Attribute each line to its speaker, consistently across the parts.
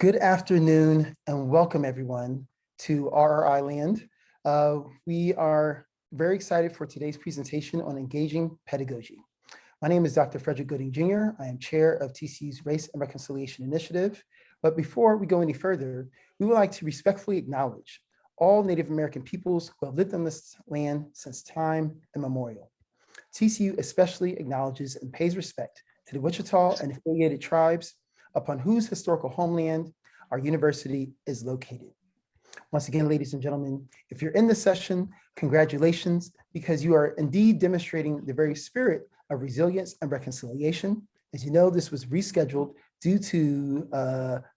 Speaker 1: Good afternoon and welcome everyone to RRI Land. We are very excited for today's presentation on engaging pedagogy. My name is Dr. Frederick Gooding Jr. I am chair of TCU's Race and Reconciliation Initiative. But before we go any further, we would like to respectfully acknowledge all Native American peoples who have lived on this land since time immemorial. TCU especially acknowledges and pays respect to the Wichita and affiliated tribes upon whose historical homeland our university is located. Once again, ladies and gentlemen, if you're in this session, congratulations, because you are indeed demonstrating the very spirit of resilience and reconciliation. As you know, this was rescheduled due to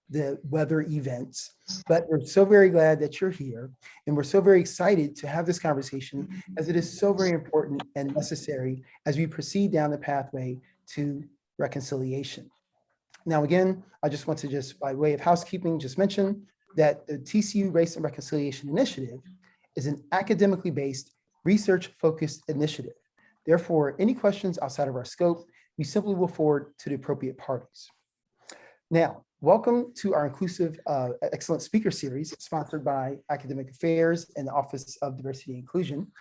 Speaker 1: the weather events, but we're so very glad that you're here, and we're so very excited to have this conversation, as it is so very important and necessary as we proceed down the pathway to reconciliation. Now, again, I just want to by way of housekeeping, just mention that the TCU Race and Reconciliation Initiative is an academically based, research-focused initiative. Therefore, any questions outside of our scope, we simply will forward to the appropriate parties. Now, welcome to our inclusive excellent speaker series sponsored by Academic Affairs and the Office of Diversity and Inclusion.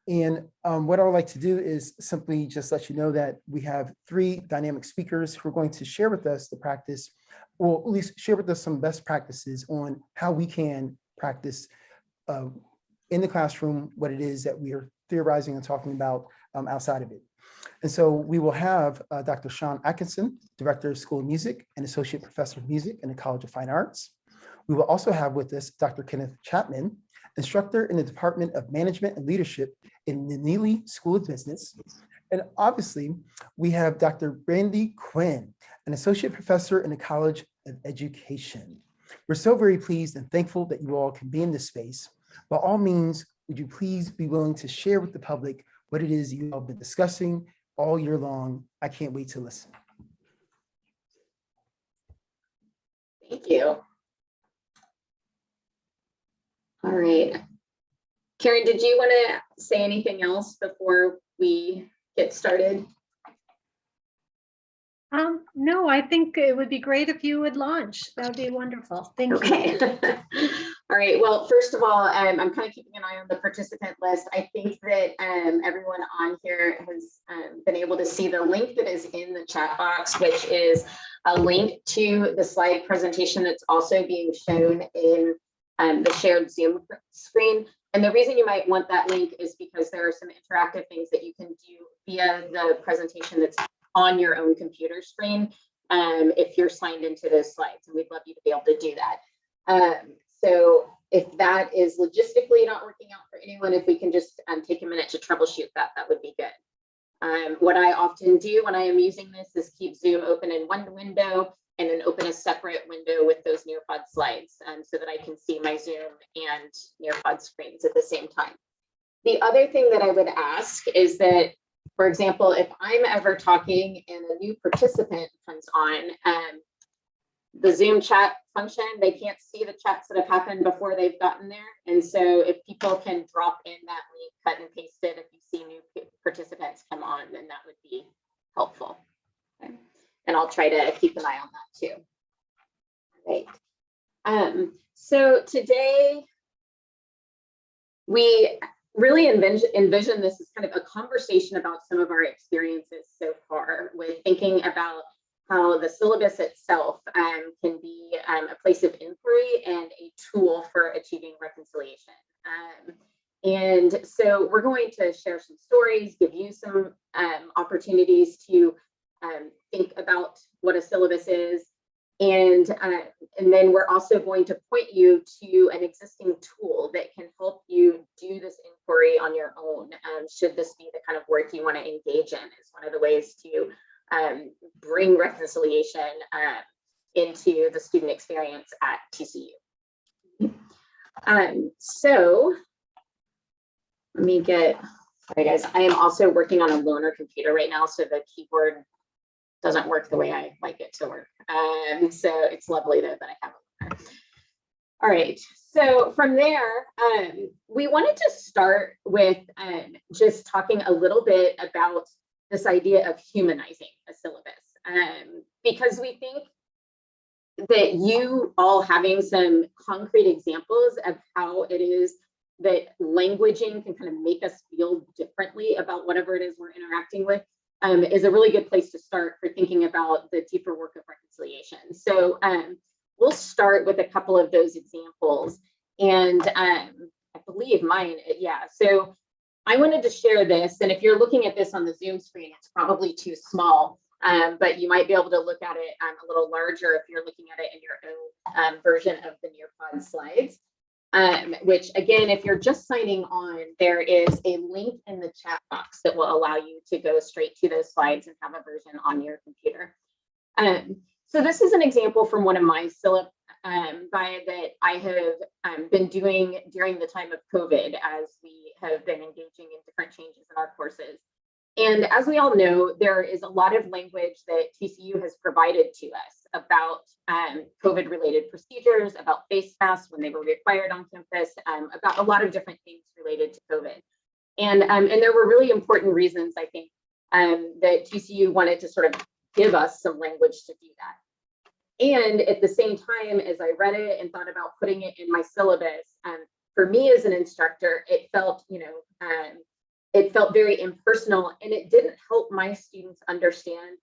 Speaker 1: And what I would like to do is simply just let you know that we have 3 dynamic speakers who are going to share with us the practice, or at least share with us some best practices on how we can practice in the classroom what it is that we are theorizing and talking about outside of it. And so we will have Dr. Sean Atkinson, Director of School of Music and Associate Professor of Music in the College of Fine Arts. We will also have with us Dr. Kenneth Chapman, instructor in the Department of Management and Leadership in the Neeley School of Business. And obviously, we have Dr. Brandy Quinn, an associate professor in the College of Education. We're so very pleased and thankful that you all can be in this space. By all means, would you please be willing to share with the public what it is you all have been discussing all year long? I can't wait to listen.
Speaker 2: Thank you. All right. Karen, did you want to say anything else before we get started?
Speaker 3: No, I think it would be great if you would launch. That would be wonderful. Thank you.
Speaker 2: Okay. All right. Well, first of all, I'm kind of keeping an eye on the participant list. I think that everyone on here has been able to see the link that is in the chat box, which is a link to the slide presentation that's also being shown in the shared Zoom screen. And the reason you might want that link is because there are some interactive things that you can do via the presentation that's on your own computer screen if you're signed into those slides, and we'd love you to be able to do that. So if that is logistically not working out for anyone, if we can just take a minute to troubleshoot that, that would be good. What I often do when I am using this is keep Zoom open in one window and then open a separate window with those Nearpod slides so that I can see my Zoom and Nearpod screens at the same time. The other thing that I would ask is that, for example, if I'm ever talking and a new participant comes on, the Zoom chat function, they can't see the chats that have happened before they've gotten there. And so if people can drop in that link, cut and paste it, if you see new participants come on, then that would be helpful. Okay. And I'll try to keep an eye on that too. All right. So today we really envision this as kind of a conversation about some of our experiences so far with thinking about how the syllabus itself can be a place of inquiry and a tool for achieving reconciliation. And so we're going to share some stories, give you some opportunities to think about what a syllabus is. And then we're also going to point you to an existing tool that can help you do this inquiry on your own. Should this be the kind of work you want to engage in, is one of the ways to bring reconciliation into the student experience at TCU. So let me sorry guys, I am also working on a loaner computer right now, so the keyboard doesn't work the way I like it to work. So it's lovely though that I have a loaner. All right, so from there, we wanted to start with just talking a little bit about this idea of humanizing a syllabus, because we think that you all having some concrete examples of how it is that languaging can kind of make us feel differently about whatever it is we're interacting with is a really good place to start for thinking about the deeper work of reconciliation. So we'll start with a couple of those examples. And I believe mine, yeah. So I wanted to share this. And if you're looking at this on the Zoom screen, it's probably too small. But you might be able to look at it a little larger if you're looking at it in your own version of the Nearpod slides. Which again, if you're just signing on, there is a link in the chat box that will allow you to go straight to those slides and have a version on your computer. So this is an example from one of my syllabi that I have been doing during the time of COVID, as we have been engaging in different changes in our courses. And as we all know, there is a lot of language that TCU has provided to us about COVID-related procedures, about face masks when they were required on campus, about a lot of different things related to COVID. And there were really important reasons, I think, that TCU wanted to sort of give us some language to do that. And at the same time, as I read it and thought about putting it in my syllabus, for me as an instructor, it felt, it felt very impersonal, and it didn't help my students understand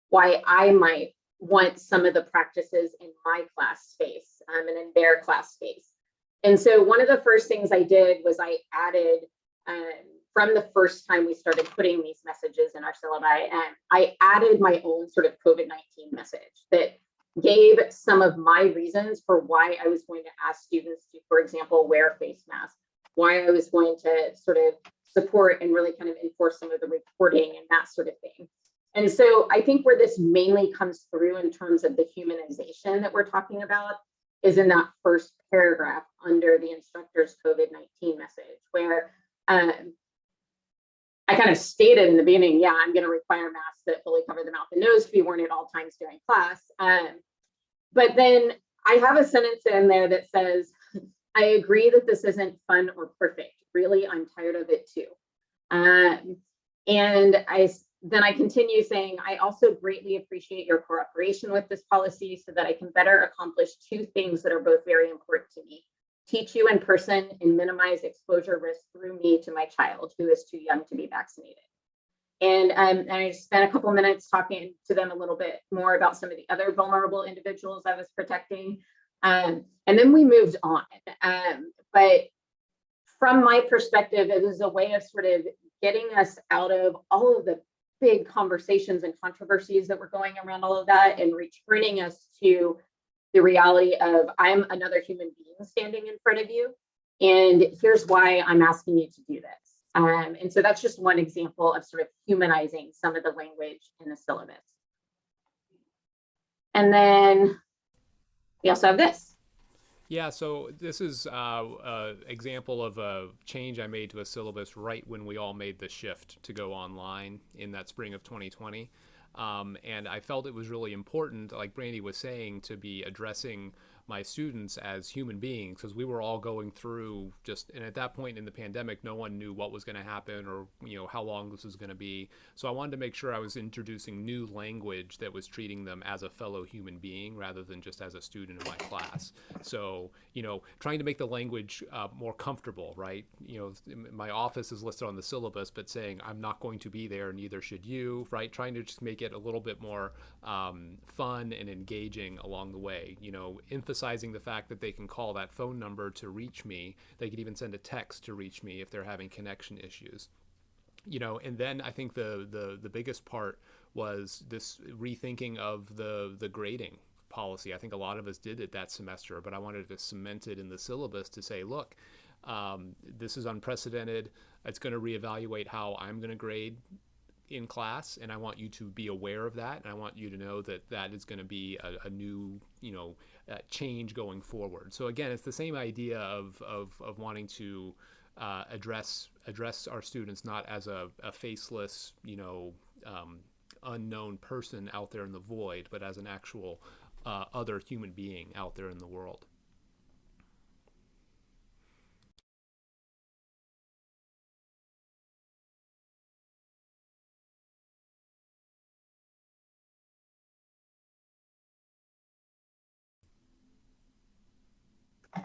Speaker 2: why I might want some of the practices in my class space and in their class space. And so one of the first things I did was I added, from the first time we started putting these messages in our syllabi, I added my own sort of COVID-19 message that gave some of my reasons for why I was going to ask students to, for example, wear face masks, why I was going to sort of support and really kind of enforce some of the reporting and that sort of thing. And so I think where this mainly comes through in terms of the humanization that we're talking about is in that first paragraph under the instructor's COVID-19 message, where I kind of stated in the beginning, yeah, I'm going to require masks that fully cover the mouth and nose to be worn at all times during class. But then I have a sentence in there that says, I agree that this isn't fun or perfect. Really, I'm tired of it too. And then I continue saying, I also greatly appreciate your cooperation with this policy so that I can better accomplish two things that are both very important to me. Teach you in person and minimize exposure risk through me to my child who is too young to be vaccinated. And I spent a couple minutes talking to them a little bit more about some of the other vulnerable individuals I was protecting. And then we moved on. But from my perspective, it was a way of sort of getting us out of all of the big conversations and controversies that were going around all of that and returning us to the reality of I'm another human being standing in front of you. And here's why I'm asking you to do this. And so that's just one example of sort of humanizing some of the language in the syllabus. And then we also have this.
Speaker 4: Yeah, so this is an example of a change I made to a syllabus right when we all made the shift to go online in that spring of 2020. And I felt it was really important, like Brandy was saying, to be addressing my students as human beings, because we were all going through and at that point in the pandemic, no one knew what was going to happen or how long this was going to be. So I wanted to make sure I was introducing new language that was treating them as a fellow human being rather than just as a student in my class. So trying to make the language more comfortable, right? My office is listed on the syllabus, but saying I'm not going to be there, neither should you, right? Trying to just make it a little bit more fun and engaging along the way. Emphasizing the fact that they can call that phone number to reach me. They could even send a text to reach me if they're having connection issues. And then I think the biggest part was this rethinking of the grading policy. I think a lot of us did it that semester, but I wanted to cement it in the syllabus to say, look, this is unprecedented. It's going to reevaluate how I'm going to grade in class, and I want you to be aware of that, and I want you to know that that is going to be a new change going forward. So again, it's the same idea of wanting to address our students not as a faceless unknown person out there in the void, but as an actual other human being out there in the world.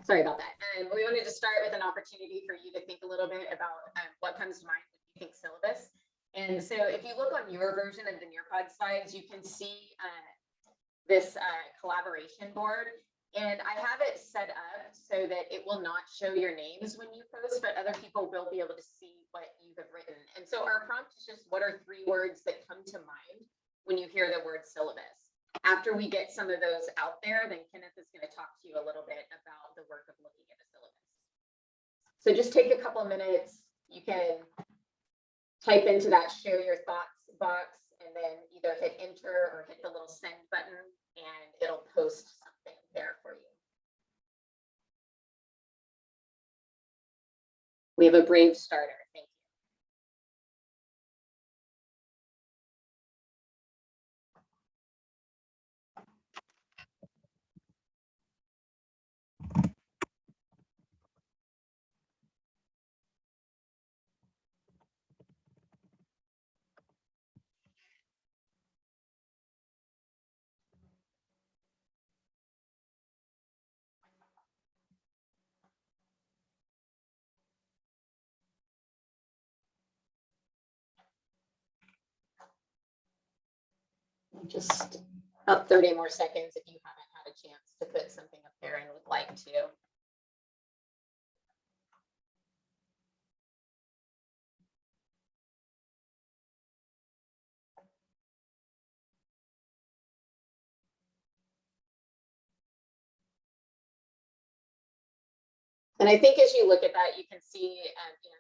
Speaker 2: Sorry about that. We wanted to start with an opportunity for you to think a little bit about what comes to mind when you think syllabus. And so if you look on your version of the Nearpod slides, you can see this collaboration board. And I have it set up so that it will not show your names when you post, but other people will be able to see what you have written. And so our prompt is just, what are 3 words that come to mind when you hear the word syllabus? After we get some of those out there, then Kenneth is going to talk to you a little bit about the work of looking at a syllabus. So just take a couple of minutes. You can type into that share your thoughts box and then either hit enter or hit the little send button and it'll post something there for you. We have a brave starter. Thank you. Just about 30 more seconds if you haven't had a chance to put something up there and would like to. And I think as you look at that, you can see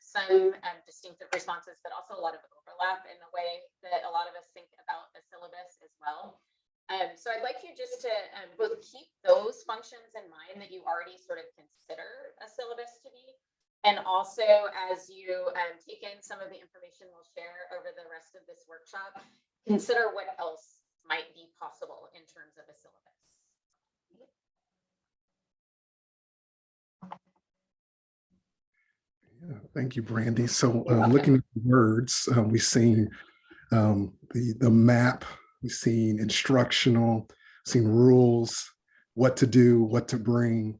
Speaker 2: some distinctive responses, but also a lot of overlap in the way that a lot of us think about the syllabus as well. So I'd like you just to both keep those functions in mind that you already sort of consider a syllabus to be, and also as you take in some of the information we'll share over the rest of this workshop, consider what else might be possible in terms of a syllabus.
Speaker 5: Yeah, thank you, Brandy. So looking at the words, we've seen the map, we've seen instructional, seen rules, what to do, what to bring.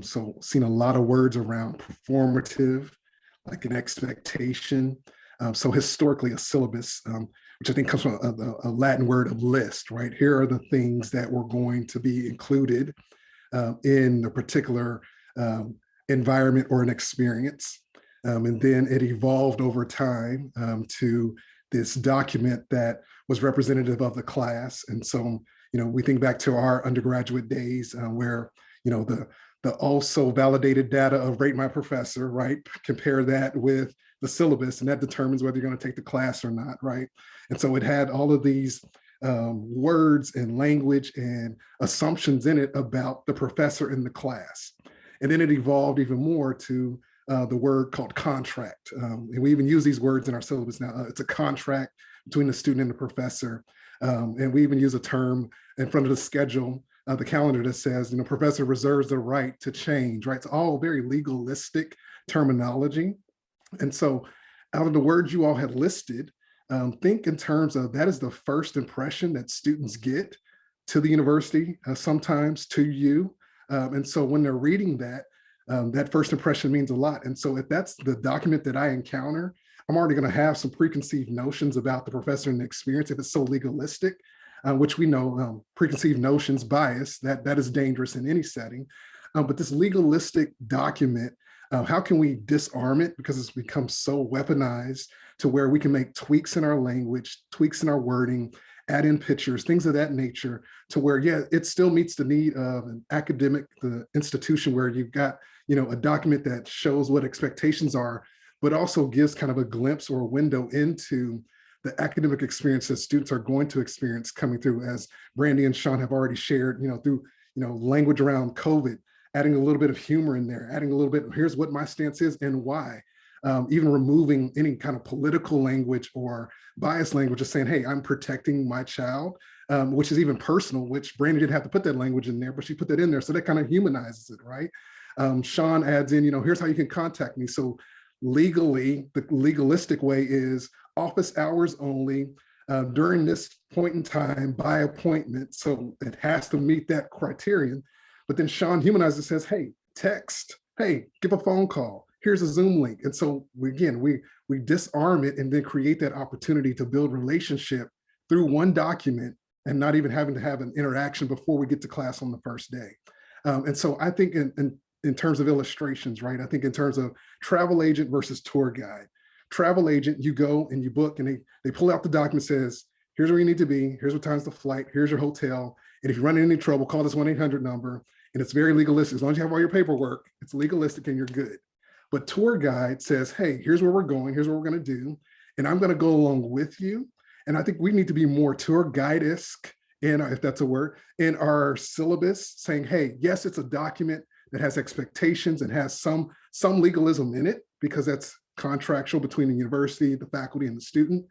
Speaker 5: So seen a lot of words around performative, like an expectation. So historically a syllabus, which I think comes from a Latin word of list, right? Here are the things that were going to be included in the particular environment or an experience. And then it evolved over time to this document that was representative of the class. And so, we think back to our undergraduate days where, the also validated data of rate my professor, right? Compare that with the syllabus and that determines whether you're going to take the class or not, right? And so it had all of these words and language and assumptions in it about the professor in the class. And then it evolved even more to the word called contract. And we even use these words in our syllabus now. It's a contract between the student and the professor. And we even use a term in front of the schedule, the calendar that says, professor reserves the right to change, right? It's all very legalistic terminology. And so out of the words you all had listed, think in terms of that is the first impression that students get to the university, sometimes to you. And so when they're reading that, that first impression means a lot. And so if that's the document that I encounter, I'm already going to have some preconceived notions about the professor and the experience if it's so legalistic, which we know preconceived notions, bias, that is dangerous in any setting. But this legalistic document, how can we disarm it? Because it's become so weaponized to where we can make tweaks in our language, tweaks in our wording, add in pictures, things of that nature, to where, yeah, it still meets the need of an academic institution where you've got, a document that shows what expectations are, but also gives kind of a glimpse or a window into the academic experience that students are going to experience coming through, as Brandy and Sean have already shared, through, language around COVID, adding a little bit of humor in there, adding a little bit, here's what my stance is and why. Even removing any kind of political language or bias language, just saying, hey, I'm protecting my child, which is even personal, which Brandy didn't have to put that language in there, but she put that in there. So that kind of humanizes it, right? Sean adds in, here's how you can contact me. So legally, the legalistic way is office hours only during this point in time by appointment. So it has to meet that criterion. But then Sean humanizes and says, hey, text, hey, give a phone call, here's a Zoom link. And so we disarm it and then create that opportunity to build relationship through one document and not even having to have an interaction before we get to class on the first day. And so I think in terms of illustrations, right? I think in terms of travel agent versus tour guide. Travel agent, you go and you book and they pull out the document, says, here's where you need to be, here's what time's the flight, here's your hotel. And if you run into any trouble, call this 1-800 number. And it's very legalistic. As long as you have all your paperwork, it's legalistic and you're good. But tour guide says, hey, here's where we're going, here's what we're going to do. And I'm going to go along with you. And I think we need to be more tour guide-esque, and if that's a word, in our syllabus, saying, hey, yes, it's a document that has expectations and has some legalism in it, because that's contractual between the university, the faculty, and the student.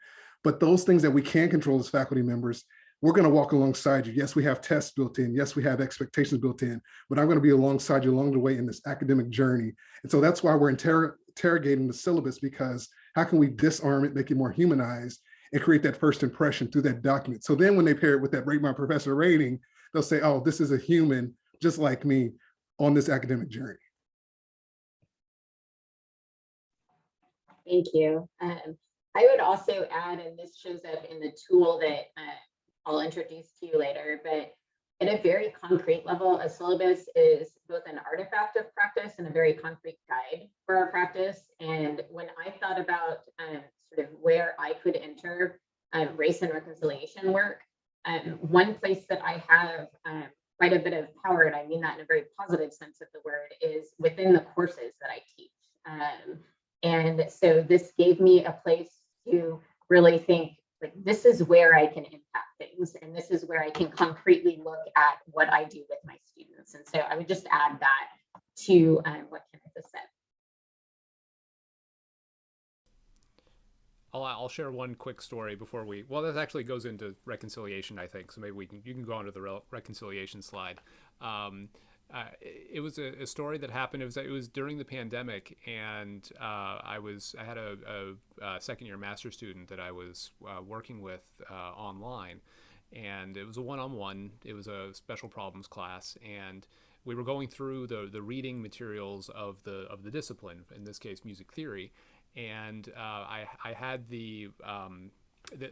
Speaker 5: But those things that we can control as faculty members, we're going to walk alongside you. Yes, we have tests built in. Yes, we have expectations built in, but I'm going to be alongside you along the way in this academic journey. And so that's why we're interrogating the syllabus, because how can we disarm it, make it more humanized, and create that first impression through that document? So then when they pair it with that rate my professor rating, they'll say, oh, this is a human just like me on this academic journey.
Speaker 2: Thank you. I would also add, and this shows up in the tool that I'll introduce to you later, but at a very concrete level, a syllabus is both an artifact of practice and a very concrete guide for our practice. And when I thought about sort of where I could enter race and reconciliation work, one place that I have quite a bit of power, and I mean that in a very positive sense of the word, is within the courses that I teach. And so this gave me a place to really think, like, this is where I can impact things, and this is where I can concretely look at what I do with my students. And so I would just add that to what Kenneth has said.
Speaker 4: I'll share one quick story before well, that actually goes into reconciliation, I think. So maybe you can go on to the reconciliation slide. It was a story that happened. It was during the pandemic, and I had a second-year master's student that I was working with online, and it was a one-on-one. It was a special problems class, and we were going through the reading materials of the discipline, in this case, music theory, and I had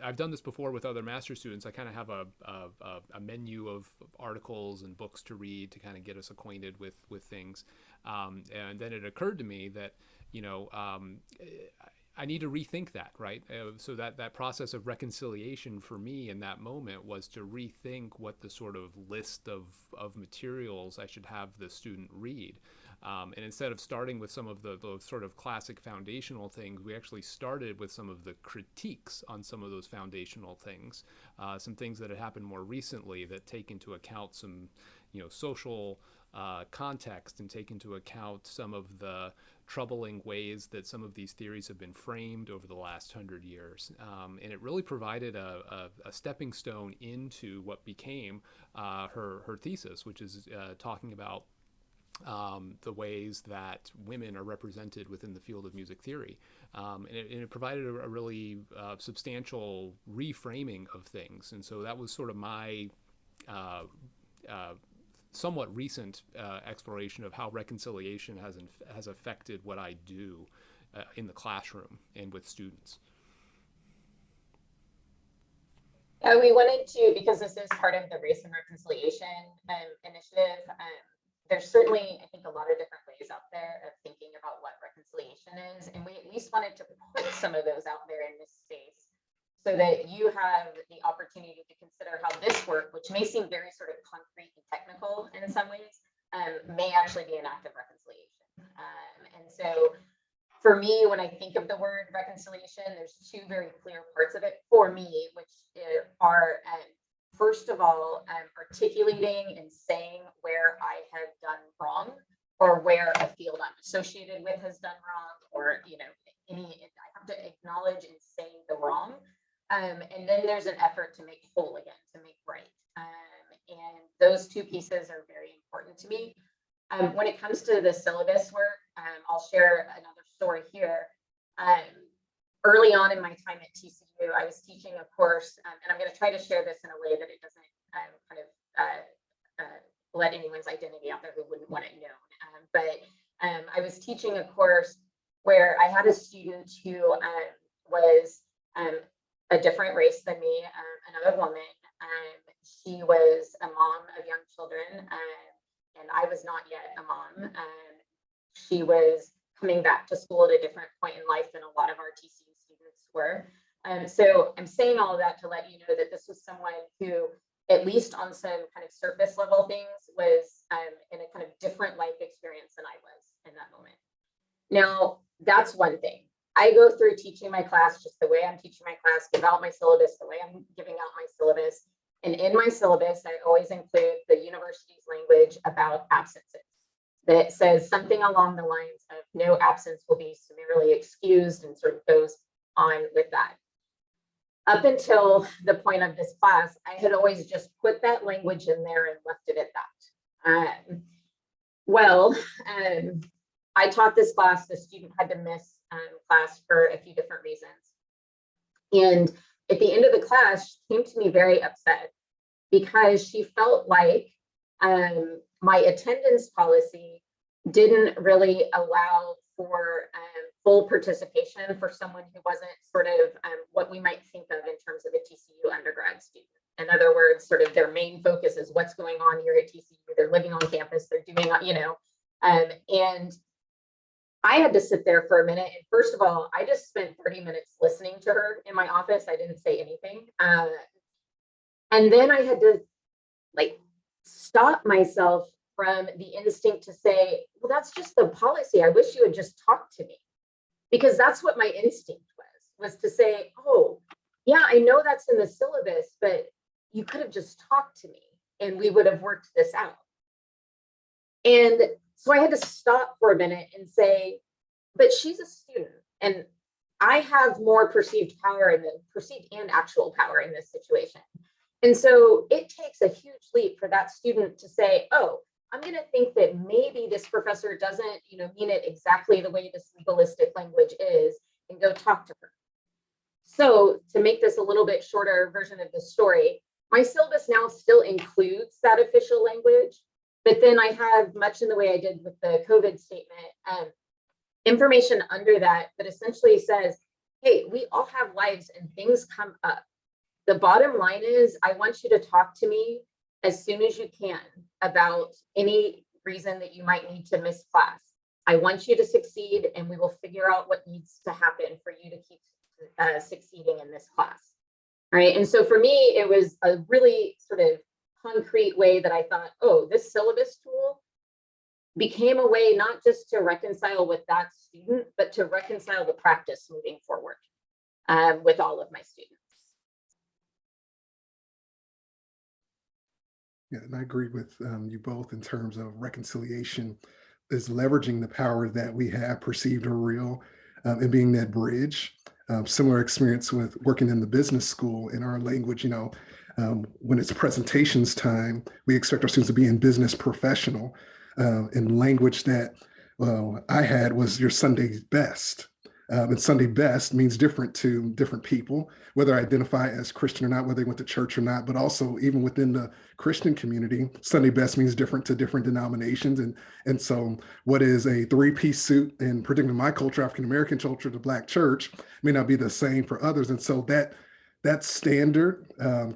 Speaker 4: I've done this before with other master's students. I kind of have a menu of articles and books to read to kind of get us acquainted with things. And then it occurred to me that, I need to rethink that, right? So that process of reconciliation for me in that moment was to rethink what the sort of list of materials I should have the student read. And instead of starting with some of the sort of classic foundational things, we actually started with some of the critiques on some of those foundational things, some things that had happened more recently that take into account some, social context, and take into account some of the troubling ways that some of these theories have been framed over the last 100 years. And it really provided a stepping stone into what became her thesis, which is talking about the ways that women are represented within the field of music theory. And it provided a really substantial reframing of things. And so that was sort of my somewhat recent exploration of how reconciliation has affected what I do in the classroom and with students.
Speaker 2: We wanted to, because this is part of the Race and Reconciliation initiative, there's certainly, I think, a lot of different ways out there of thinking about what reconciliation is. And we at least wanted to put some of those out there in this space so that you have the opportunity to consider how this work, which may seem very sort of concrete and technical in some ways, may actually be an act of reconciliation. And so for me, when I think of the word reconciliation, there's two very clear parts of it for me, which are first of all, articulating and saying where I have done wrong, or where a field I'm associated with has done wrong, or I have to acknowledge and say the wrong, and then there's an effort to make whole again, to make right, and those two pieces are very important to me. When it comes to the syllabus work, I'll share another story here. Early on in my time at TCU, I was teaching a course, and I'm going to try to share this in a way that it doesn't let anyone's identity out there who wouldn't want it known. but I was teaching a course where I had a student who was a different race than me, another woman. She was a mom of young children, and I was not yet a mom. She was coming back to school at a different point in life than a lot of our TCU students were. So I'm saying all of that to let you know that this was someone who, at least on some kind of surface level things, was in a kind of different life experience than I was in that moment. Now, that's one thing. I go through teaching my class just the way I'm teaching my class, give out my syllabus the way I'm giving out my syllabus. And in my syllabus, I always include the university's language about absences that says something along the lines of no absence will be summarily excused, and sort of goes on with that. Up until the point of this class, I had always just put that language in there and left it at that. I taught this class. The student had to miss class for a few different reasons. And at the end of the class, she came to me very upset because she felt like my attendance policy didn't really allow for full participation for someone who wasn't sort of what we might think of in terms of a TCU undergrad student. In other words, sort of their main focus is what's going on here at TCU. They're living on campus, they're doing, and I had to sit there for a minute. And first of all, I just spent 30 minutes listening to her in my office. I didn't say anything. And then I had to stop myself from the instinct to say, well, that's just the policy. I wish you would just talk to me. Because that's what my instinct was to say, oh, yeah, I know that's in the syllabus, but you could have just talked to me and we would have worked this out. And so I had to stop for a minute and say, but she's a student and I have more perceived power in the perceived and actual power in this situation. And so it takes a huge leap for that student to say, oh, I'm going to think that maybe this professor doesn't, mean it exactly the way this legalistic language is, and go talk to her. So to make this a little bit shorter version of the story, my syllabus now still includes that official language, but then I have, much in the way I did with the COVID statement, information under that essentially says, hey, we all have lives and things come up. The bottom line is I want you to talk to me as soon as you can about any reason that you might need to miss class. I want you to succeed and we will figure out what needs to happen for you to keep succeeding in this class. All right. And so for me, it was a really sort of concrete way that I thought, oh, this syllabus tool became a way not just to reconcile with that student, but to reconcile the practice moving forward with all of my students.
Speaker 5: Yeah, and I agree with you both in terms of reconciliation is leveraging the power that we have perceived or real and being that bridge. Similar experience with working in the business school in our language, when it's presentations time, we expect our students to be in business professional in language that I had was your Sunday best. And Sunday best means different to different people, whether I identify as Christian or not, whether they went to church or not, but also even within the Christian community, Sunday best means different to different denominations. And so what is a three-piece suit, and particularly my culture, African-American culture, the Black church, may not be the same for others. And so that standard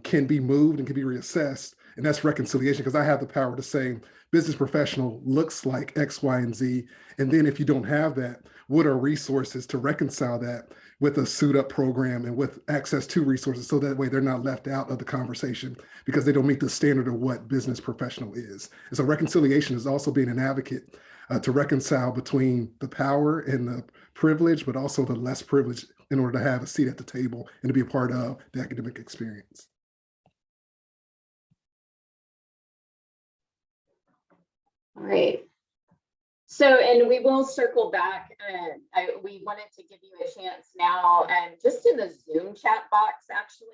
Speaker 5: can be moved and can be reassessed. And that's reconciliation, because I have the power to say business professional looks like X, Y, and Z. And then if you don't have that, what are resources to reconcile that with a suit up program and with access to resources, so that way they're not left out of the conversation because they don't meet the standard of what business professional is. And so reconciliation is also being an advocate to reconcile between the power and the privilege, but also the less privilege, in order to have a seat at the table and to be a part of the academic experience.
Speaker 2: All right. So, and we will circle back. We wanted to give you a chance now, just in the Zoom chat box, actually,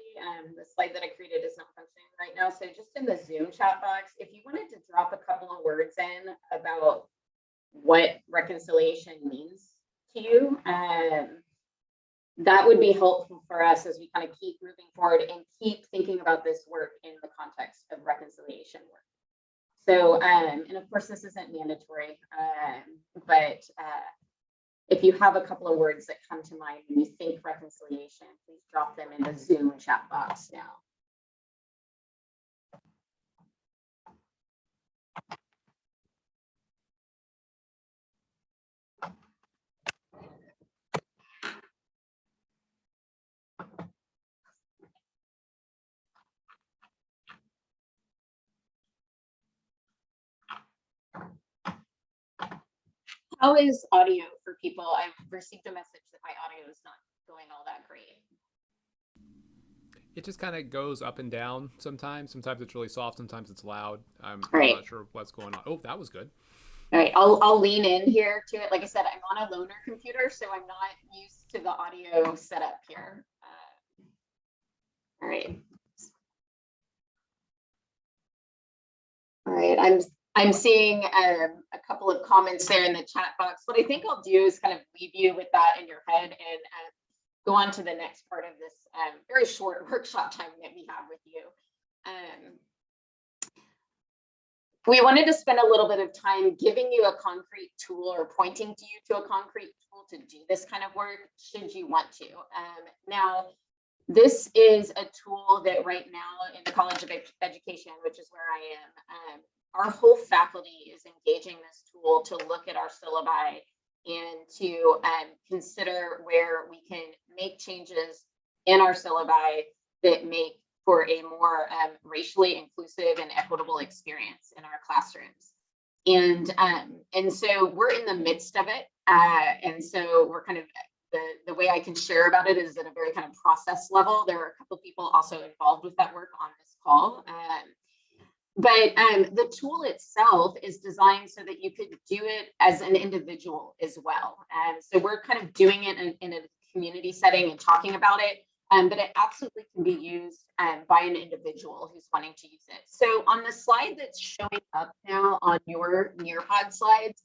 Speaker 2: the slide that I created is not functioning right now. So just in the Zoom chat box, if you wanted to drop a couple of words in about what reconciliation means to you, that would be helpful for us as we kind of keep moving forward and keep thinking about this work in the context of reconciliation work. So, and of course, this isn't mandatory, but if you have a couple of words that come to mind when you think reconciliation, please drop them in the Zoom chat box now. How is audio for people? I've received a message that my audio is not going all that great.
Speaker 4: It just kind of goes up and down sometimes. Sometimes it's really soft, sometimes it's loud. I'm
Speaker 2: Right.
Speaker 4: not sure what's going on. Oh, that was good.
Speaker 2: All right, I'll lean in here to it. Like I said, I'm on a loaner computer, so I'm not used to the audio setup here. All right. All right, I'm seeing a couple of comments there in the chat box. What I think I'll do is kind of leave you with that in your head and go on to the next part of this very short workshop time that we have with you. We wanted to spend a little bit of time giving you a concrete tool or pointing to you to a concrete tool to do this kind of work, should you want to. Now, this is a tool that right now in the College of Education, which is where I am, our whole faculty is engaging this tool to look at our syllabi and to consider where we can make changes in our syllabi that make for a more racially inclusive and equitable experience in our classrooms. And so we're in the midst of it. And so we're kind of, the way I can share about it is at a very kind of process level. There are a couple of people also involved with that work on this call. But the tool itself is designed so that you could do it as an individual as well. So we're kind of doing it in a community setting and talking about it, but it absolutely can be used by an individual who's wanting to use it. So on the slide that's showing up now on your Nearpod slides,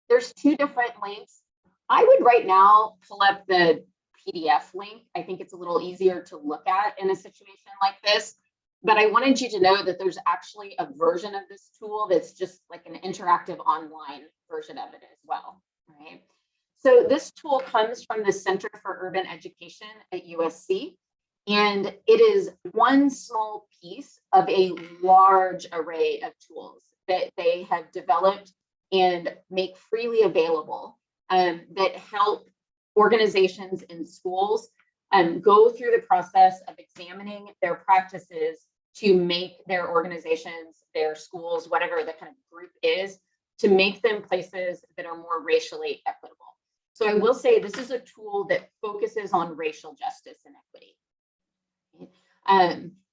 Speaker 2: there's two different links. I would right now pull up the PDF link. I think it's a little easier to look at in a situation like this. But I wanted you to know that there's actually a version of this tool that's just like an interactive online version of it as well. Right? So this tool comes from the Center for Urban Education at USC, and it is one small piece of a large array of tools that they have developed and make freely available that help organizations and schools go through the process of examining their practices to make their organizations, their schools, whatever the kind of group is, to make them places that are more racially equitable. So I will say this is a tool that focuses on racial justice and equity.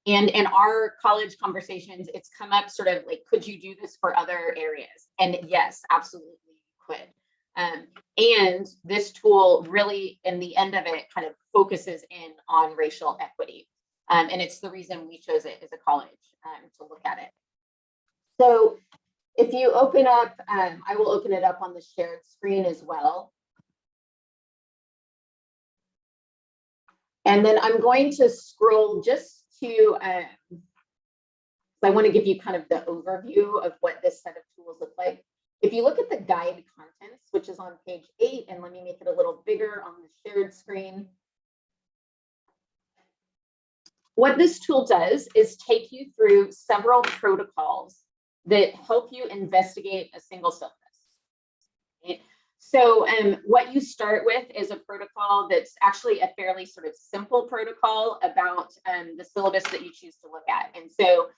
Speaker 2: And in our college conversations, it's come up sort of like, could you do this for other areas? And yes, absolutely you could. And this tool really, in the end of it, kind of focuses in on racial equity. And it's the reason we chose it as a college to look at it. So if you open up, I will open it up on the shared screen as well. And then I'm going to scroll just to, I want to give you kind of the overview of what this set of tools look like. If you look at the guide contents, which is on page 8, and let me make it a little bigger on the shared screen. What this tool does is take you through several protocols that help you investigate a single syllabus. Okay? So what you start with is a protocol that's actually a fairly sort of simple protocol about the syllabus that you choose to look at. And so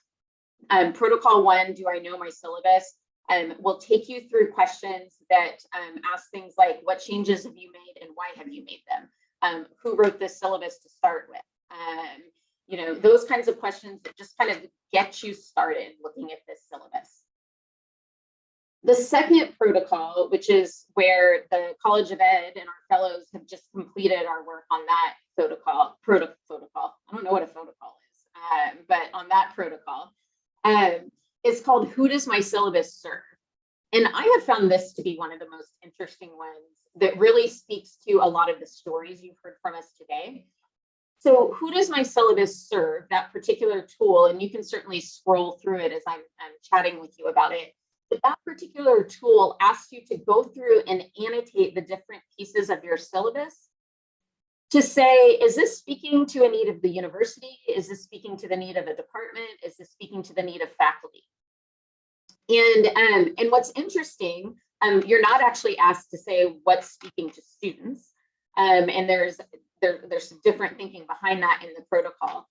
Speaker 2: protocol 1, do I know my syllabus? Will take you through questions that ask things like, what changes have you made and why have you made them? Who wrote this syllabus to start with? You know, those kinds of questions that just kind of get you started looking at this syllabus. The second protocol, which is where the College of Ed and our fellows have just completed our work on that protocol. I don't know what a protocol is, but on that protocol, it's called Who Does My Syllabus Serve? And I have found this to be one of the most interesting ones that really speaks to a lot of the stories you've heard from us today. So who does my syllabus serve, that particular tool? And you can certainly scroll through it as I'm chatting with you about it. But that particular tool asks you to go through and annotate the different pieces of your syllabus to say, is this speaking to a need of the university? Is this speaking to the need of a department? Is this speaking to the need of faculty? And what's interesting, you're not actually asked to say what's speaking to students. And there's some different thinking behind that in the protocol.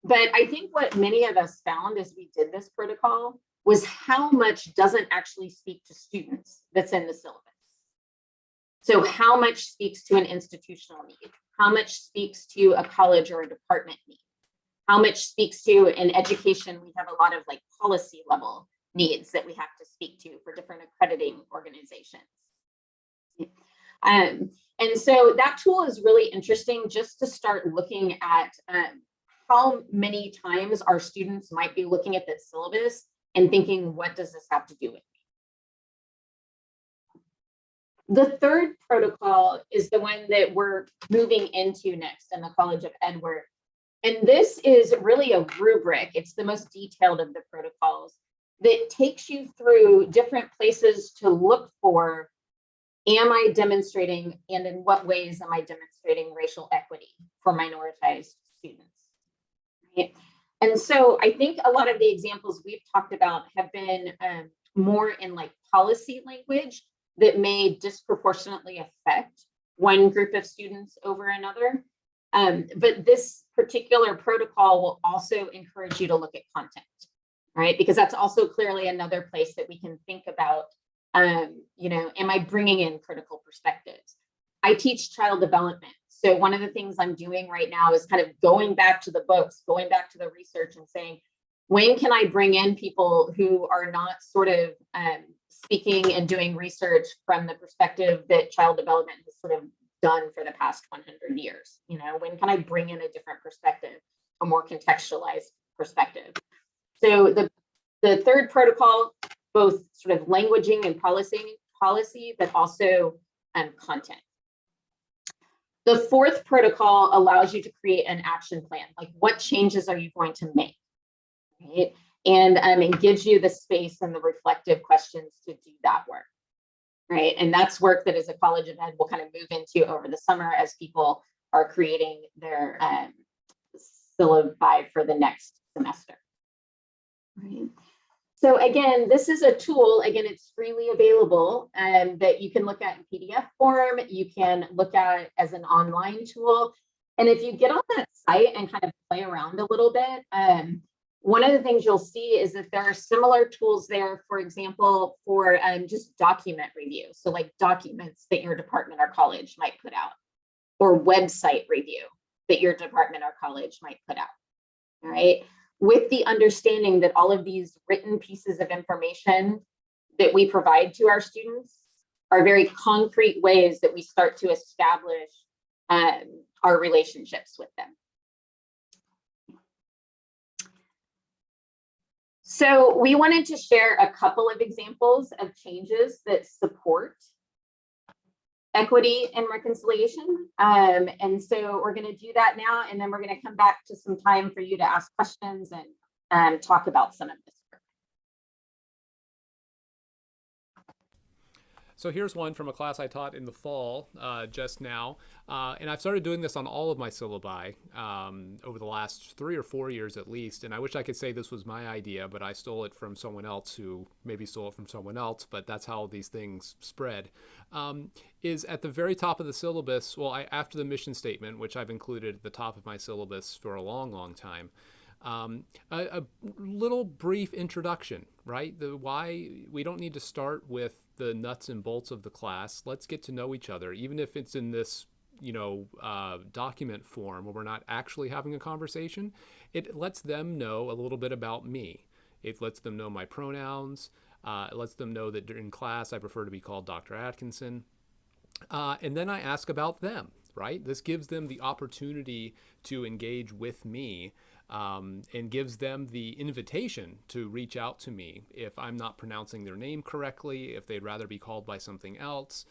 Speaker 2: But I think what many of us found as we did this protocol was how much doesn't actually speak to students that's in the syllabus. So how much speaks to an institutional need? How much speaks to a college or a department need? How much speaks to in education? We have a lot of like policy level needs that we have to speak to for different accrediting organizations. And so that tool is really interesting just to start looking at how many times our students might be looking at this syllabus and thinking, what does this have to do with me? The third protocol is the one that we're moving into next in the College of Ed work. And this is really a rubric. It's the most detailed of the protocols that takes you through different places to look for, am I demonstrating, and in what ways am I demonstrating racial equity for minoritized students? Right? And so I think a lot of the examples we've talked about have been more in like policy language that may disproportionately affect one group of students over another. But this particular protocol will also encourage you to look at content, right? Because that's also clearly another place that we can think about, am I bringing in critical perspectives? I teach child development. So one of the things I'm doing right now is kind of going back to the books, going back to the research and saying, when can I bring in people who are not sort of speaking and doing research from the perspective that child development has sort of done for the past 100 years? When can I bring in a different perspective, a more contextualized perspective? So the third protocol, both sort of languaging and policy, but also content. The fourth protocol allows you to create an action plan. Like, what changes are you going to make? Right? And it gives you the space and the reflective questions to do that work. Right. And that's work that as a College of Ed will kind of move into over the summer as people are creating their syllabi for the next semester. Right. So again, this is a tool, again, it's freely available that you can look at in PDF form, you can look at as an online tool. And if you get on that site and kind of play around a little bit, one of the things you'll see is that there are similar tools there, for example, for just document review. So like documents that your department or college might put out, or website review that your department or college might put out, all right? With the understanding that all of these written pieces of information that we provide to our students are very concrete ways that we start to establish our relationships with them. So we wanted to share a couple of examples of changes that support equity and reconciliation. And so we're going to do that now, and then we're going to come back to some time for you to ask questions and talk about some of this work.
Speaker 4: So here's one from a class I taught in the fall just now. And I've started doing this on all of my syllabi over the last 3 or 4 years at least. And I wish I could say this was my idea, but I stole it from someone else who maybe stole it from someone else, but that's how these things spread. Is at the very top of the syllabus, well, after the mission statement, which I've included at the top of my syllabus for a long, long time, a little brief introduction, right? Why we don't need to start with the nuts and bolts of the class. Let's get to know each other, even if it's in this, document form where we're not actually having a conversation. It lets them know a little bit about me. It lets them know my pronouns. It lets them know that during class I prefer to be called Dr. Atkinson. And then I ask about them, right? This gives them the opportunity to engage with me. And gives them the invitation to reach out to me if I'm not pronouncing their name correctly, if they'd rather be called by something else,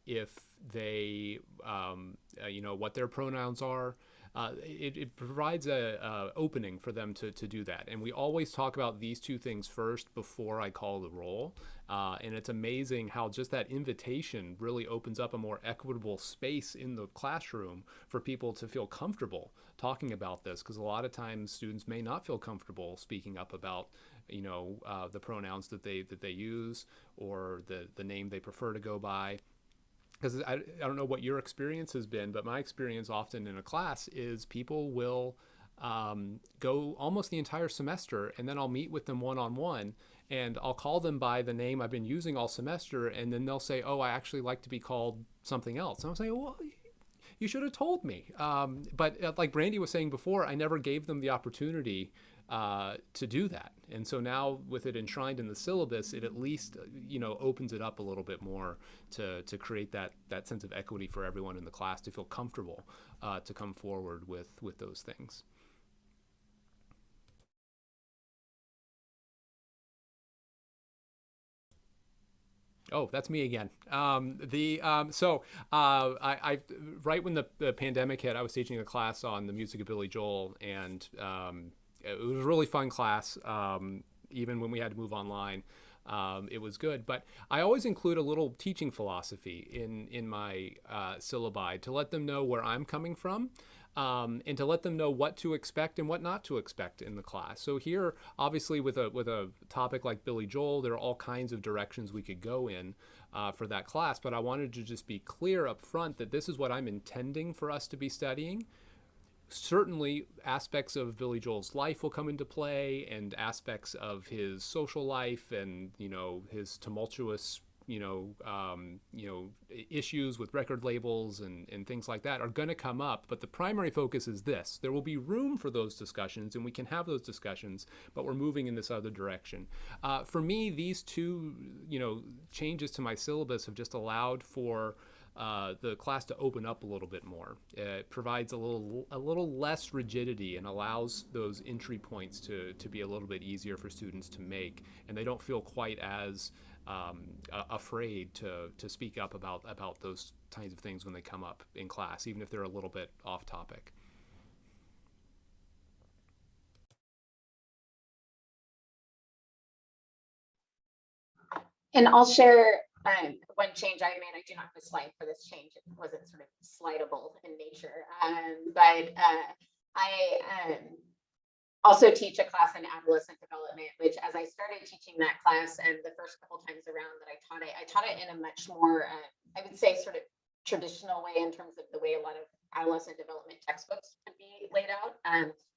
Speaker 4: if they, what their pronouns are. it provides a opening for them to do that. And we always talk about these two things first before I call the roll. And it's amazing how just that invitation really opens up a more equitable space in the classroom for people to feel comfortable talking about this, because a lot of times students may not feel comfortable speaking up about the pronouns that they use, or the name they prefer to go by. Because I don't know what your experience has been, but my experience often in a class is people will go almost the entire semester, and then I'll meet with them one-on-one, and I'll call them by the name I've been using all semester, and then they'll say, oh, I actually like to be called something else. And I'm saying, well, you should have told me. But like Brandy was saying before, I never gave them the opportunity to do that. And so now with it enshrined in the syllabus, it at least opens it up a little bit more to create that sense of equity for everyone in the class to feel comfortable to come forward with those things. Oh, that's me again. So I right when the pandemic hit, I was teaching a class on the music of Billy Joel, and it was a really fun class. Even when we had to move online, it was good. But I always include a little teaching philosophy in my syllabi to let them know where I'm coming from. And to let them know what to expect and what not to expect in the class. So here, obviously, with a topic like Billy Joel, there are all kinds of directions we could go in for that class. But I wanted to just be clear up front that this is what I'm intending for us to be studying. Certainly, aspects of Billy Joel's life will come into play, and aspects of his social life, and his tumultuous issues with record labels and things like that are going to come up, but the primary focus is this. There will be room for those discussions, and we can have those discussions, but we're moving in this other direction. For me, these two, changes to my syllabus have just allowed for the class to open up a little bit more. It provides a little less rigidity and allows those entry points to be a little bit easier for students to make, and they don't feel quite as afraid to speak up about those kinds of things when they come up in class, even if they're a little bit off topic.
Speaker 2: And I'll share one change I made. I do not have a slide for this change. It wasn't sort of slidable in nature. But I also teach a class in adolescent development, which as I started teaching that class and the first couple times around that I taught it in a much more, I would say, sort of traditional way in terms of the way a lot of adolescent development textbooks would be laid out,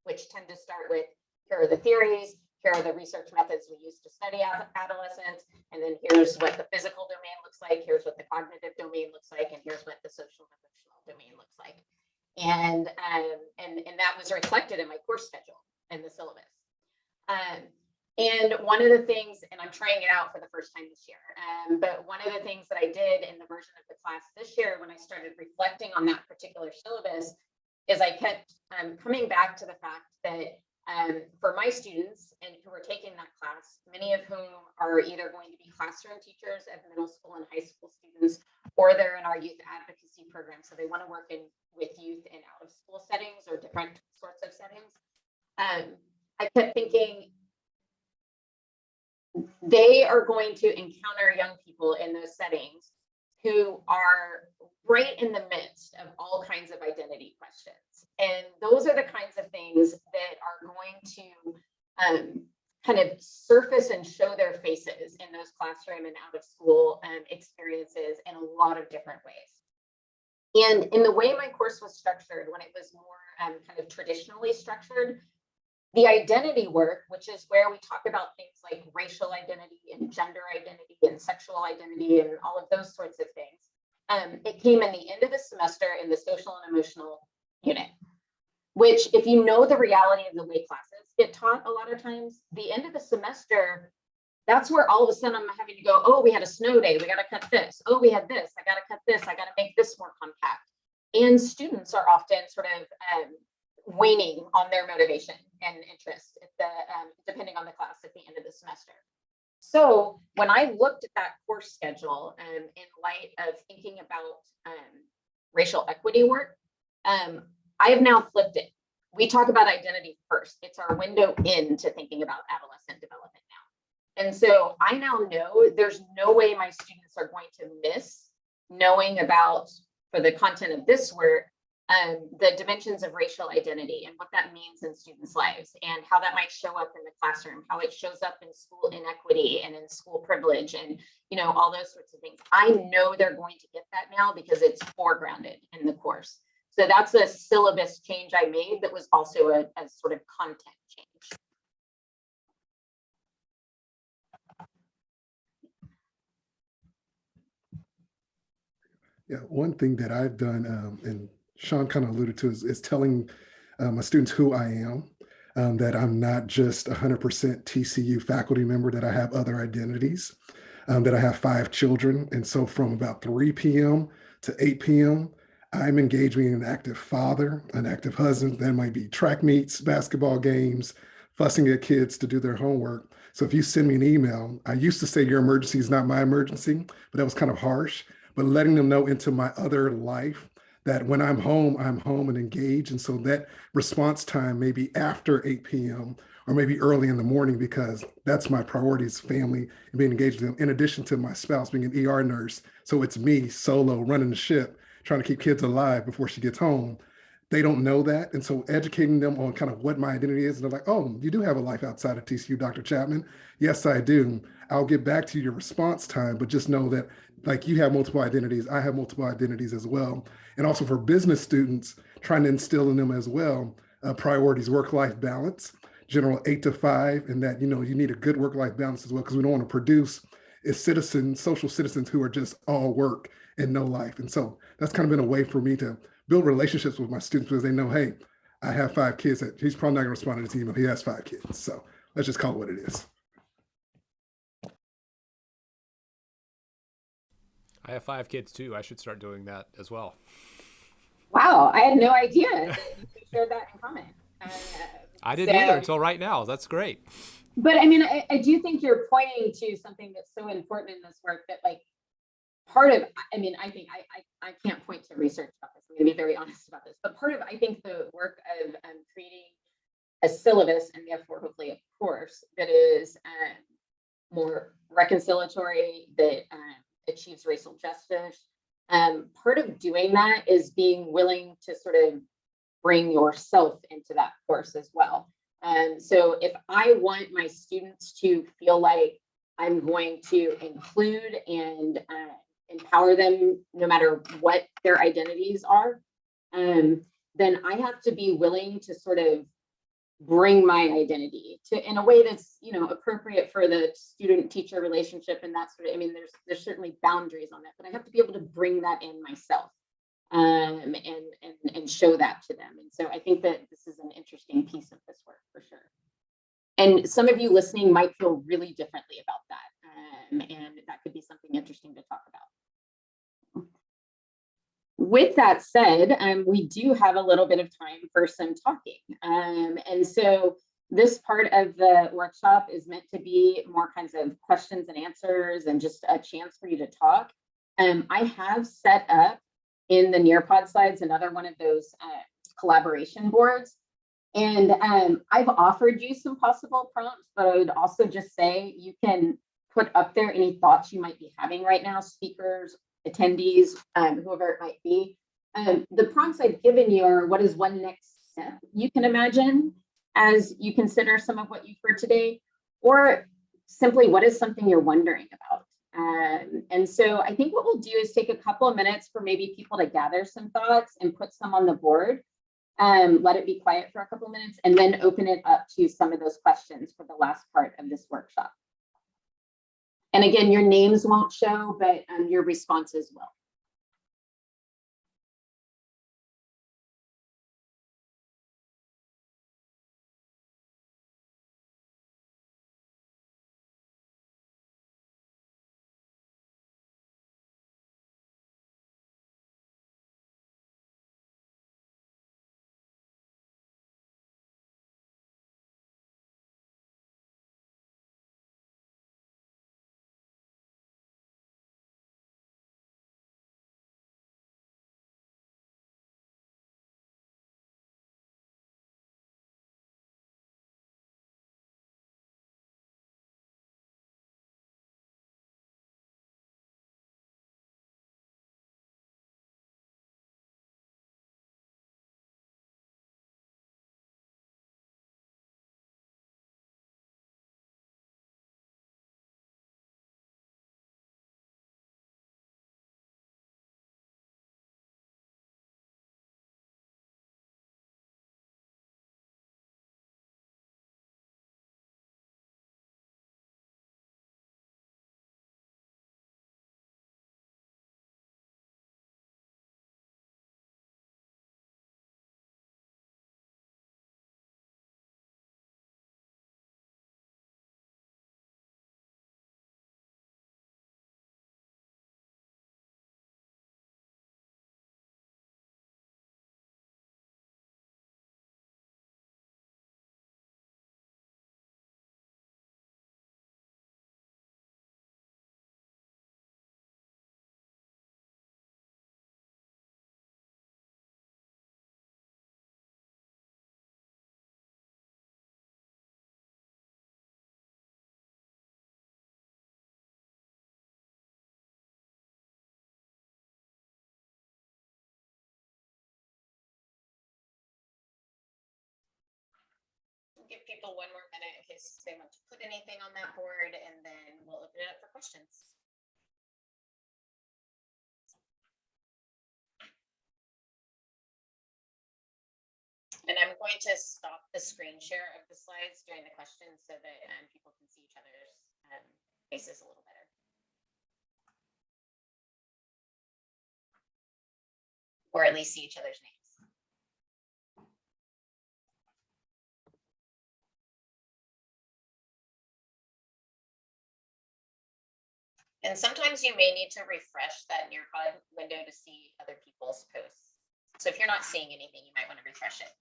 Speaker 2: which tend to start with, here are the theories, here are the research methods we use to study adolescents, and then here's what the physical domain looks like, here's what the cognitive domain looks like, and here's what the social and emotional domain looks like. And that was reflected in my course schedule in the syllabus. And one of the things, and I'm trying it out for the first time this year, but one of the things that I did in the version of the class this year when I started reflecting on that particular syllabus is I kept coming back to the fact that for my students and who are taking that class, many of whom are either going to be classroom teachers of middle school and high school students, or they're in our youth advocacy program. So they want to work with youth in out of school settings or different sorts of settings. I kept thinking they are going to encounter young people in those settings who are right in the midst of all kinds of identity questions. And those are the kinds of things that are going to kind of surface and show their faces in those classroom and out of school experiences in a lot of different ways. And in the way my course was structured, when it was more kind of traditionally structured, the identity work, which is where we talk about things like racial identity and gender identity and sexual identity and all of those sorts of things, it came in the end of the semester in the social and emotional unit, which, if you know the reality of the way classes get taught a lot of times, the end of the semester, that's where all of a sudden I'm having to go, oh, we had a snow day, we got to cut this. Oh, we had this, I got to cut this, I got to make this more compact. And students are often sort of waning on their motivation and interest at the depending on the class at the end of the semester. So when I looked at that course schedule in light of thinking about racial equity work, I have now flipped it. We talk about identity first. It's our window into thinking about adolescent development now. And so I now know there's no way my students are going to miss knowing about, for the content of this work, the dimensions of racial identity and what that means in students' lives and how that might show up in the classroom, how it shows up in school inequity and in school privilege and, you know, all those sorts of things. I know they're going to get that now because it's foregrounded in the course. So that's a syllabus change I made that was also a sort of content change.
Speaker 5: Yeah, one thing that I've done, and Sean kind of alluded to, is telling my students who I am, that I'm not just 100% TCU faculty member, that I have other identities, that I have 5 children. And so from about 3 p.m. to 8 p.m., I'm engaging an active father, an active husband. That might be track meets, basketball games, fussing at kids to do their homework. So if you send me an email, I used to say your emergency is not my emergency, but that was kind of harsh. But letting them know into my other life that when I'm home and engaged. And so that response time may be after 8 p.m. or maybe early in the morning, because that's my priorities, family, and being engaged with them, in addition to my spouse being an ER nurse. So it's me solo running the ship, trying to keep kids alive before she gets home. They don't know that. And so educating them on kind of what my identity is, and they're like, oh, you do have a life outside of TCU, Dr. Chapman. Yes, I do. I'll get back to your response time, but just know that like you have multiple identities, I have multiple identities as well. And also for business students, trying to instill in them as well, priorities, work-life balance, general 8 to 5, and that, you know, you need a good work-life balance as well, because we don't want to produce as citizens, social citizens who are just all work and no life. And so that's kind of been a way for me to build relationships with my students, because they know, hey, I have 5 kids. He's probably not going to respond to this email. He has 5 kids. So let's just call it what it is.
Speaker 4: I have 5 kids too. I should start doing that as well.
Speaker 2: Wow, I had no idea that you shared that in common.
Speaker 4: I didn't either until right now. That's great.
Speaker 2: But I mean, I do think you're pointing to something that's so important in this work that, like, part of, I mean, I think I can't point to research about this. I'm going to be very honest about this. But part of, I think, the work of creating a syllabus and therefore hopefully a course that is more reconciliatory, that achieves racial justice. Part of doing that is being willing to sort of bring yourself into that course as well. So if I want my students to feel like I'm going to include and empower them no matter what their identities are, then I have to be willing to sort of bring my identity to in a way that's, you know, appropriate for the student-teacher relationship and that sort of, I mean, there's certainly boundaries on that, but I have to be able to bring that in myself and show that to them. And so I think that this is an interesting piece of this work for sure. And some of you listening might feel really differently about that. And that could be something interesting to talk about. With that said, we do have a little bit of time for some talking. And so this part of the workshop is meant to be more kinds of questions and answers and just a chance for you to talk. I have set up in the Nearpod slides another one of those collaboration boards. And I've offered you some possible prompts, but I would also just say you can put up there any thoughts you might be having right now, speakers, attendees, whoever it might be. The prompts I've given you are, what is one next step you can imagine as you consider some of what you've heard today, or simply what is something you're wondering about. And so I think what we'll do is take a couple of minutes for maybe people to gather some thoughts and put some on the board. Let it be quiet for a couple of minutes and then open it up to some of those questions for the last part of this workshop. And again, your names won't show, but your responses will. give people one more minute in case they want to put anything on that board, and then we'll open it up for questions. And I'm going to stop the screen share of the slides during the questions so that people can see each other's faces a little better. Or at least see each other's names. And sometimes you may need to refresh that Nearpod window to see other people's posts. So if you're not seeing anything, you might want to refresh it.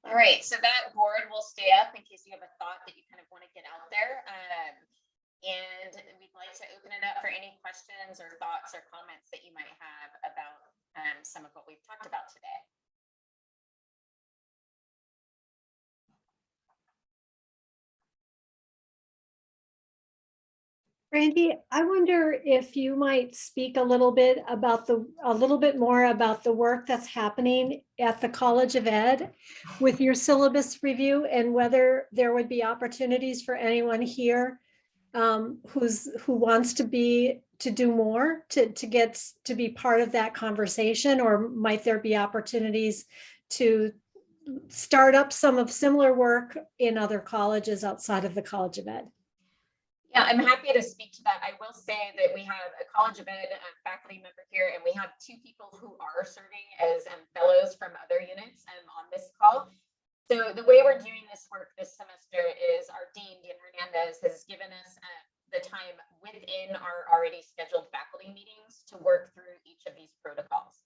Speaker 2: All right, so that board will stay up in case you have a thought that you kind of want to get out there. And we'd like to open it up for any questions or thoughts or comments that you might have about some of what we've talked about today.
Speaker 3: Brandy, I wonder if you might speak a little bit more about the work that's happening at the College of Ed with your syllabus review, and whether there would be opportunities for anyone here who wants to do more to get to be part of that conversation, or might there be opportunities to start up some of similar work in other colleges outside of the College of Ed?
Speaker 2: Yeah, I'm happy to speak to that. I will say that we have a College of Ed faculty member here, and we have 2 people who are serving as fellows from other units on this call. So the way we're doing this work this semester is our Dean, Dean Hernandez, has given us the time within our already scheduled faculty meetings to work through each of these protocols.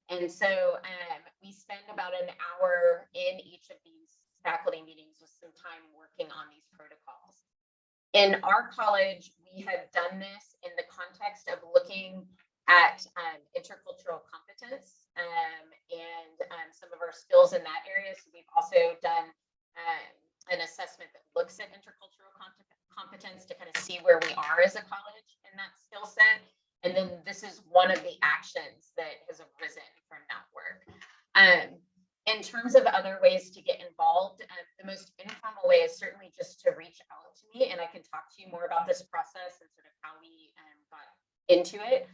Speaker 2: And so we spend about an hour in each of these faculty meetings with some time working on these protocols. In our college, we have done this in the context of looking at intercultural competence and some of our skills in that area. So we've also done an assessment that looks at intercultural competence to kind of see where we are as a college in that skill set. And then this is one of the actions that has arisen from that work. In terms of other ways to get involved, the most informal way is certainly just to reach out to me, and I can talk to you more about this process and sort of how we got into it.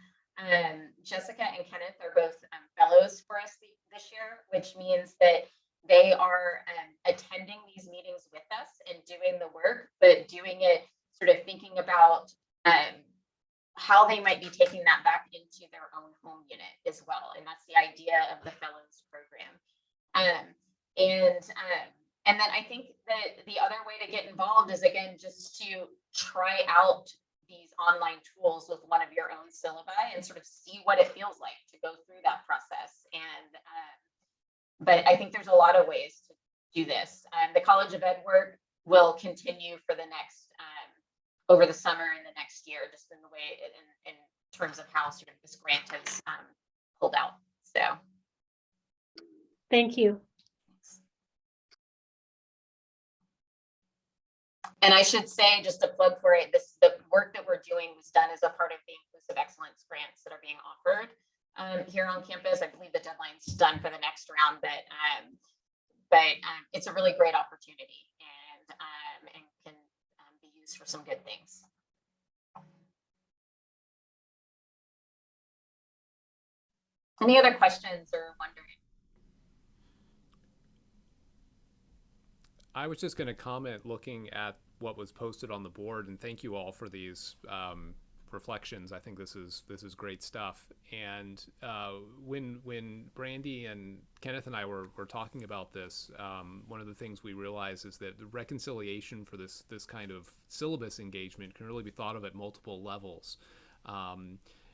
Speaker 2: Jessica and Kenneth are both fellows for us this year, which means that they are attending these meetings with us and doing the work, but doing it sort of thinking about how they might be taking that back into their own home unit as well. And that's the idea of the fellows program. And then I think that the other way to get involved is, again, just to try out these online tools with one of your own syllabi and sort of see what it feels like to go through that process. And but I think there's a lot of ways to do this. The College of Ed work will continue for the next over the summer and the next year, just in the way in terms of how sort of this grant has pulled out. So
Speaker 3: thank you.
Speaker 2: And I should say, just a plug for it, the work that we're doing was done as a part of the Inclusive Excellence grants that are being offered here on campus. I believe the deadline's done for the next round, but it's a really great opportunity and can be used for some good things. Any other questions or wondering?
Speaker 4: I was just going to comment looking at what was posted on the board, and thank you all for these reflections. I think this is great stuff. And when Brandy and Kenneth and I were talking about this, one of the things we realized is that the reconciliation for this kind of syllabus engagement can really be thought of at multiple levels.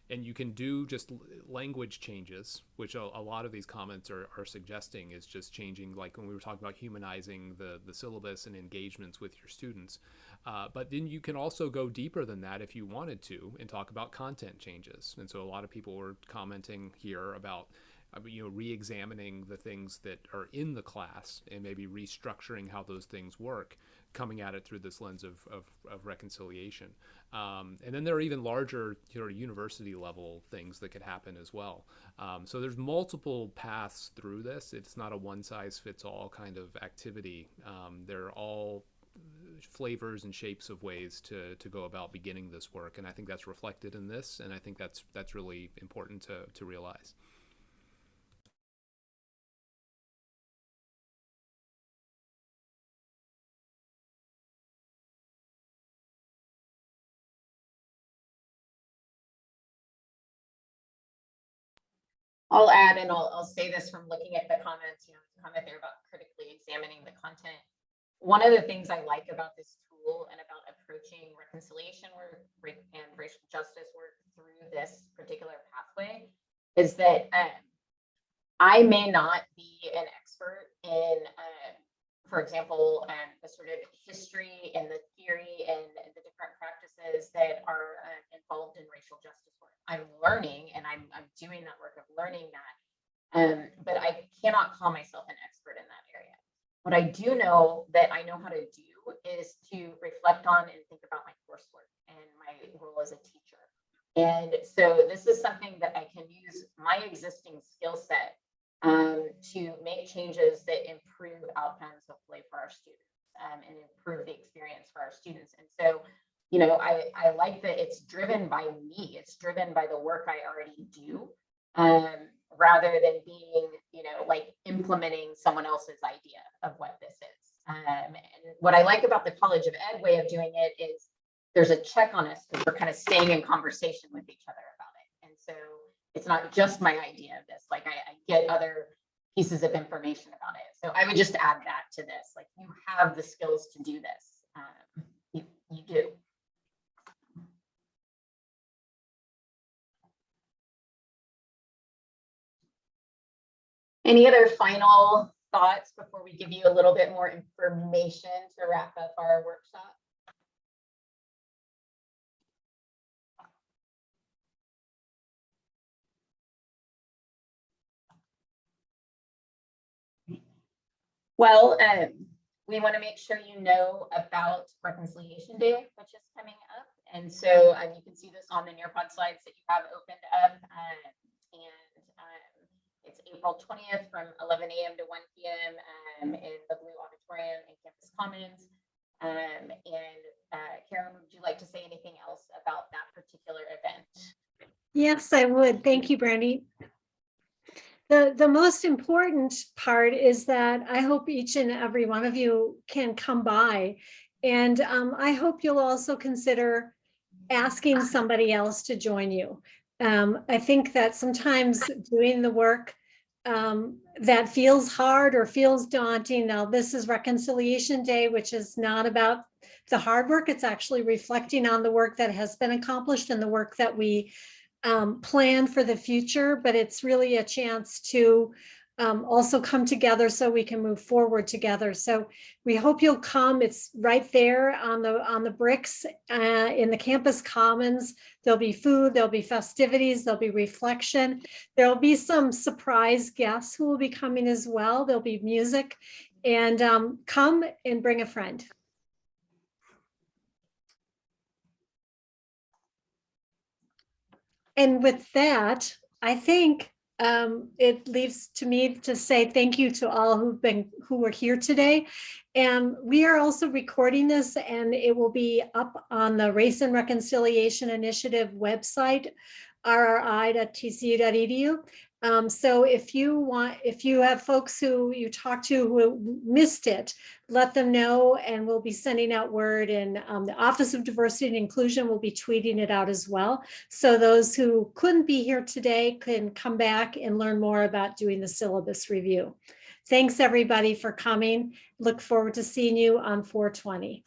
Speaker 4: And you can do just language changes, which a lot of these comments are suggesting is just changing, like when we were talking about humanizing the syllabus and engagements with your students. But then you can also go deeper than that if you wanted to and talk about content changes. And so a lot of people were commenting here about re-examining the things that are in the class and maybe restructuring how those things work, coming at it through this lens of reconciliation. And then there are even larger university level things that could happen as well. So there's multiple paths through this. It's not a one size fits all kind of activity. They're all flavors and shapes of ways to go about beginning this work. And I think that's reflected in this. And I think that's really important to realize.
Speaker 2: I'll add, and I'll say this from looking at the comments, comment there about critically examining the content. One of the things I like about this tool and about approaching reconciliation work and racial justice work through this particular pathway is that I may not be an expert in, for example, the sort of history and the theory and the different practices that are involved in racial justice work. I'm learning and I'm doing that work of learning that, but I cannot call myself an expert in that area. What I do know that I know how to do is to reflect on and think about my coursework and my role as a teacher. And so this is something that I can use my existing skill set to make changes that improve outcomes, hopefully, for our students and improve the experience for our students. And so, I like that it's driven by me. It's driven by the work I already do, rather than being, like implementing someone else's idea of what this is. And what I like about the College of Ed way of doing it is there's a check on us because we're kind of staying in conversation with each other about it. And so it's not just my idea of this, like I get other pieces of information about it. So I would just add that to this, like you have the skills to do this. You do. Any other final thoughts before we give you a little bit more information to wrap up our workshop? Well, we want to make sure you know about Reconciliation Day, which is coming up. And so you can see this on the Nearpod slides that you have opened up. It's April 20th from 11 a.m. to 1 p.m. In the Blue Auditorium in Campus Commons. Karen, would you like to say anything else about that particular event?
Speaker 3: Yes, I would. Thank you, Brandy. The most important part is that I hope each and every one of you can come by. And I hope you'll also consider asking somebody else to join you. I think that sometimes doing the work that feels hard or feels daunting. Now, this is Reconciliation Day, which is not about the hard work. It's actually reflecting on the work that has been accomplished and the work that we plan for the future, but it's really a chance to also come together so we can move forward together. So we hope you'll come. It's right there on the bricks in the campus commons. There'll be food, there'll be festivities, there'll be reflection. There'll be some surprise guests who will be coming as well. There'll be music, and come and bring a friend. And with that, I think it leaves to me to say thank you to all who were here today. And we are also recording this, and it will be up on the Race and Reconciliation Initiative website, rri.tcu.edu. So if you have folks who you talk to who missed it, let them know, and we'll be sending out word, and the Office of Diversity and Inclusion will be tweeting it out as well. So those who couldn't be here today can come back and learn more about doing the syllabus review. Thanks everybody for coming. Look forward to seeing you on 4/20.